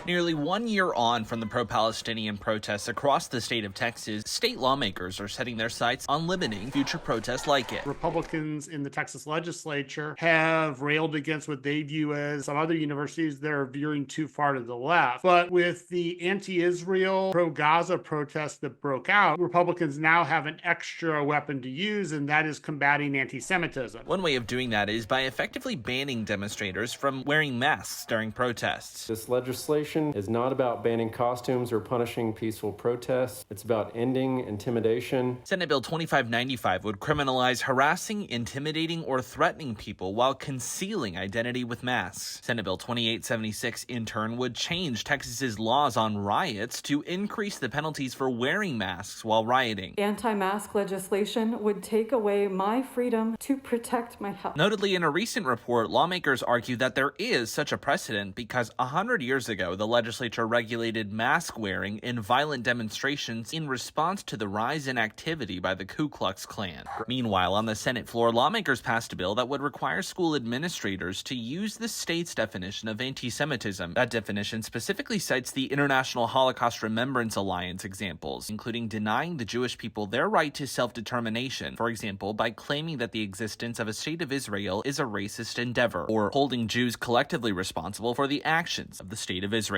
Nearly 1 year on from the pro-Palestinian protests across the state of Texas, state lawmakers are setting their sights on limiting future protests like it. Republicans in the Texas legislature have railed against what they view as some other universities that are veering too far to the left. But with the anti-Israel, pro-Gaza protests that broke out, Republicans now have an extra weapon to use, and that is combating anti-Semitism. One way of doing that is by effectively banning demonstrators from wearing masks during protests. This legislation is not about banning costumes or punishing peaceful protests. It's about ending intimidation. Senate Bill 2595 would criminalize harassing, intimidating, or threatening people while concealing identity with masks. Senate Bill 2876, in turn, would change Texas's laws on riots to increase the penalties for wearing masks while rioting. Anti-mask legislation would take away my freedom to protect my health. Notably, in a recent report, lawmakers argue that there is such a precedent because 100 years ago, the legislature regulated mask wearing in violent demonstrations in response to the rise in activity by the Ku Klux Klan. Meanwhile, on the Senate floor, lawmakers passed a bill that would require school administrators to use the state's definition of anti-Semitism. That definition specifically cites the International Holocaust Remembrance Alliance examples, including denying the Jewish people their right to self-determination, for example, by claiming that the existence of a state of Israel is a racist endeavor, or holding Jews collectively responsible for the actions of the state of Israel.